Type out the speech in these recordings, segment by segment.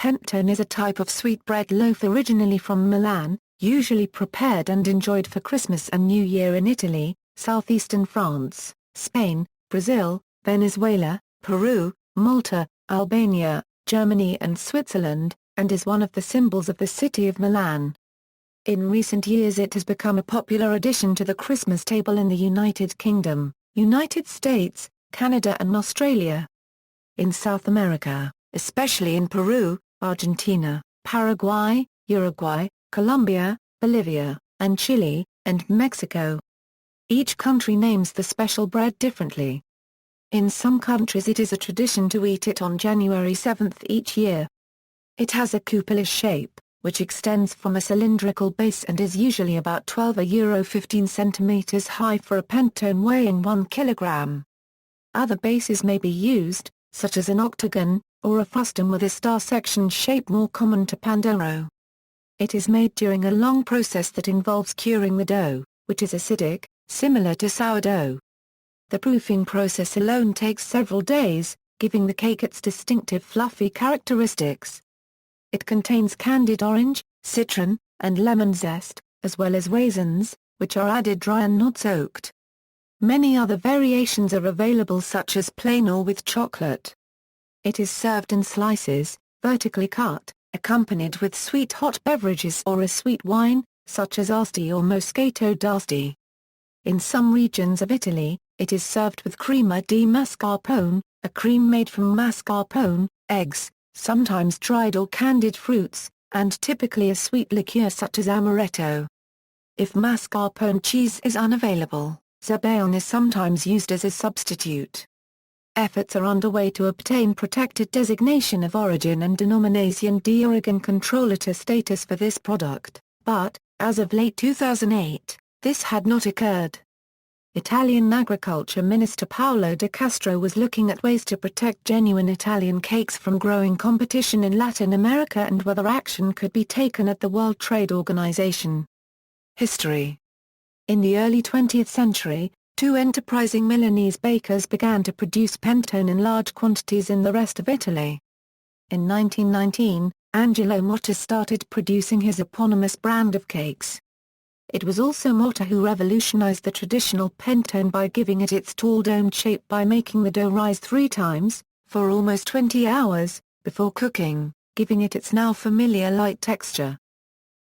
Panettone is a type of sweetbread loaf originally from Milan, usually prepared and enjoyed for Christmas and New Year in Italy, southeastern France, Spain, Brazil, Venezuela, Peru, Malta, Albania, Germany and Switzerland, and is one of the symbols of the city of Milan. In recent years it has become a popular addition to the Christmas table in the United Kingdom, United States, Canada and Australia. In South America, especially in Peru, Argentina, Paraguay, Uruguay, Colombia, Bolivia, and Chile, and Mexico. Each country names the special bread differently. In some countries it is a tradition to eat it on January 7 each year. It has a cupola shape, which extends from a cylindrical base and is usually about 15 centimeters high for a panettone weighing 1 kilogram. Other bases may be used, such as an octagon, or a frustum with a star section shape more common to pandoro. It is made during a long process that involves curing the dough, which is acidic, similar to sourdough. The proofing process alone takes several days, giving the cake its distinctive fluffy characteristics. It contains candied orange, citron, and lemon zest, as well as raisins, which are added dry and not soaked. Many other variations are available such as plain or with chocolate. It is served in slices, vertically cut, accompanied with sweet hot beverages or a sweet wine, such as Asti or Moscato d'Asti. In some regions of Italy, it is served with crema di mascarpone, a cream made from mascarpone, eggs, sometimes dried or candied fruits, and typically a sweet liqueur such as amaretto. If mascarpone cheese is unavailable, Zebaon is sometimes used as a substitute. Efforts are underway to obtain protected designation of origin and Denominación de Origen Controlada status for this product, but, as of late 2008, this had not occurred. Italian Agriculture Minister Paolo de Castro was looking at ways to protect genuine Italian cakes from growing competition in Latin America and whether action could be taken at the World Trade Organization. History. In the early 20th century, two enterprising Milanese bakers began to produce panettone in large quantities in the rest of Italy. In 1919, Angelo Motta started producing his eponymous brand of cakes. It was also Motta who revolutionized the traditional panettone by giving it its tall domed shape by making the dough rise 3 times, for almost 20 hours, before cooking, giving it its now familiar light texture.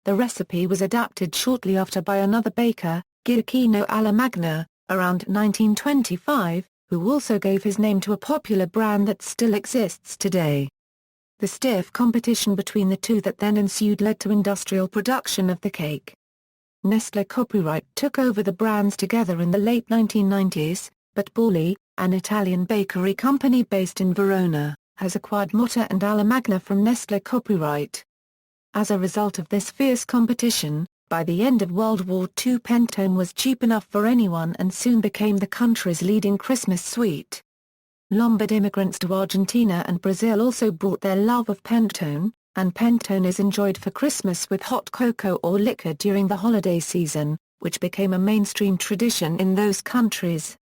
The recipe was adapted shortly after by another baker, Gioacchino Alamagna, around 1925, who also gave his name to a popular brand that still exists today. The stiff competition between the two that then ensued led to industrial production of the cake. Nestlé copyright took over the brands together in the late 1990s, but Borli, an Italian bakery company based in Verona, has acquired Motta and Alamagna from Nestlé copyright. As a result of this fierce competition, by the end of World War II panettone was cheap enough for anyone and soon became the country's leading Christmas sweet. Lombard immigrants to Argentina and Brazil also brought their love of panettone, and panettone is enjoyed for Christmas with hot cocoa or liquor during the holiday season, which became a mainstream tradition in those countries.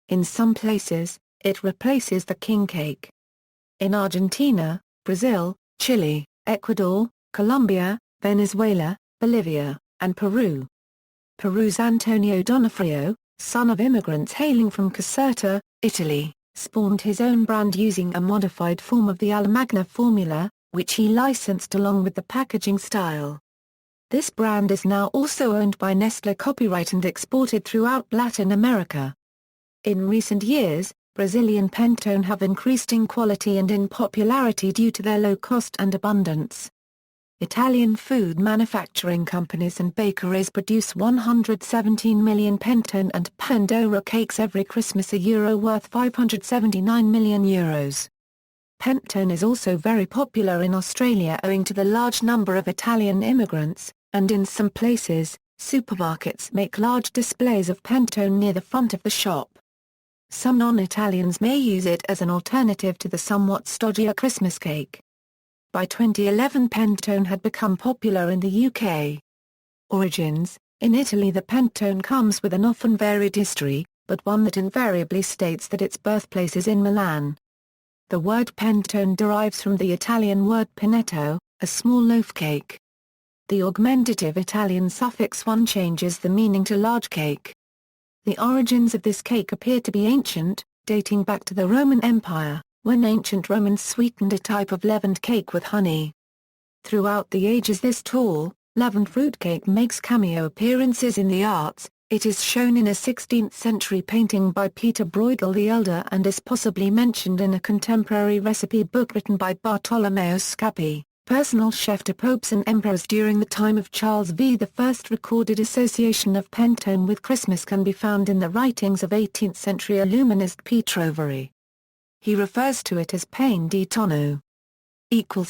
In some places, it replaces the king cake. In Argentina, Brazil, Chile, Ecuador, Colombia, Venezuela, Bolivia, and Peru. Peru's Antonio Donofrio, son of immigrants hailing from Caserta, Italy, spawned his own brand using a modified form of the Alamagna formula, which he licensed along with the packaging style. This brand is now also owned by Nestlé copyright and exported throughout Latin America. In recent years, Brazilian panettone have increased in quality and in popularity due to their low cost and abundance. Italian food manufacturing companies and bakeries produce 117 million panettone and pandoro cakes every Christmas, worth €579 million. Panettone is also very popular in Australia owing to the large number of Italian immigrants, and in some places, supermarkets make large displays of panettone near the front of the shop. Some non-Italians may use it as an alternative to the somewhat stodgier Christmas cake. By 2011 panettone had become popular in the UK. Origins: in Italy the panettone comes with an often varied history, but one that invariably states that its birthplace is in Milan. The word panettone derives from the Italian word panetto, a small loaf cake. The augmentative Italian suffix one changes the meaning to large cake. The origins of this cake appear to be ancient, dating back to the Roman Empire, when ancient Romans sweetened a type of leavened cake with honey. Throughout the ages this tall, leavened fruitcake makes cameo appearances in the arts. It is shown in a 16th-century painting by Peter Bruegel the Elder and is possibly mentioned in a contemporary recipe book written by Bartolomeo Scappi, personal chef to popes and emperors during the time of Charles V. The first recorded association of panettone with Christmas can be found in the writings of 18th-century illuminist Pietro Vari. He refers to it as pane di tonno.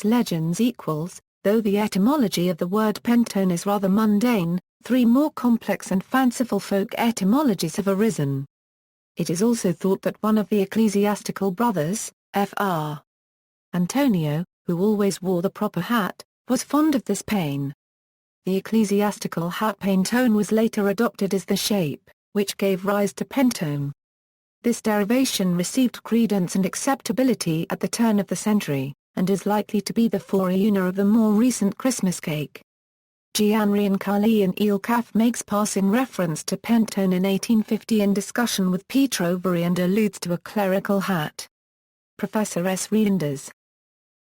Legends though the etymology of the word panettone is rather mundane, three more complex and fanciful folk etymologies have arisen. It is also thought that one of the ecclesiastical brothers, Fr. Antonio, who always wore the proper hat, was fond of this pane. The ecclesiastical hat panettone was later adopted as the shape, which gave rise to panettone. This derivation received credence and acceptability at the turn of the century, and is likely to be the forerunner of the more recent Christmas cake. Gianrincali and Il Caf makes passing reference to panettone in 1850 in discussion with Pietro Vari and alludes to a clerical hat. Professor S. Reinders.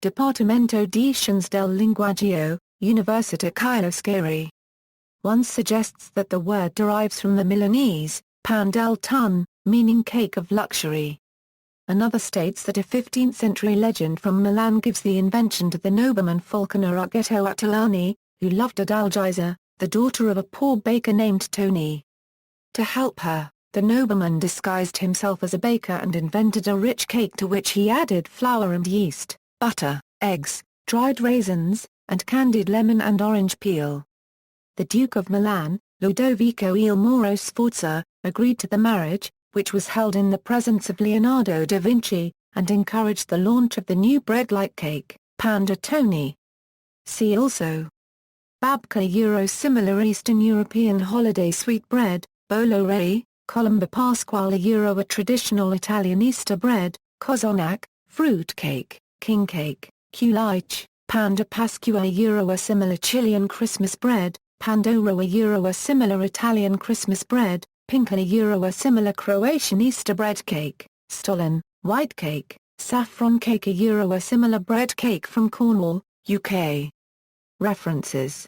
Dipartimento di Scienze del Linguaggio, Università Caio Scari. One suggests that the word derives from the Milanese, pan del tun, meaning cake of luxury. Another states that a 15th-century legend from Milan gives the invention to the nobleman Falconer Ughetto Attilani, who loved Adalgisa, the daughter of a poor baker named Tony. To help her, the nobleman disguised himself as a baker and invented a rich cake to which he added flour and yeast, butter, eggs, dried raisins, and candied lemon and orange peel. The Duke of Milan, Ludovico il Moro Sforza, agreed to the marriage, which was held in the presence of Leonardo da Vinci, and encouraged the launch of the new bread-like cake, panettone. See also babka similar Eastern European holiday sweetbread, bolo rei, colomba pasquale a traditional Italian Easter bread, cozonac, fruit cake, king cake, culiche, pan de Pasqua a similar Chilean Christmas bread, pandoro a similar Italian Christmas bread, pinka a similar Croatian Easter bread cake, stollen, white cake, saffron cake a similar bread cake from Cornwall, UK. References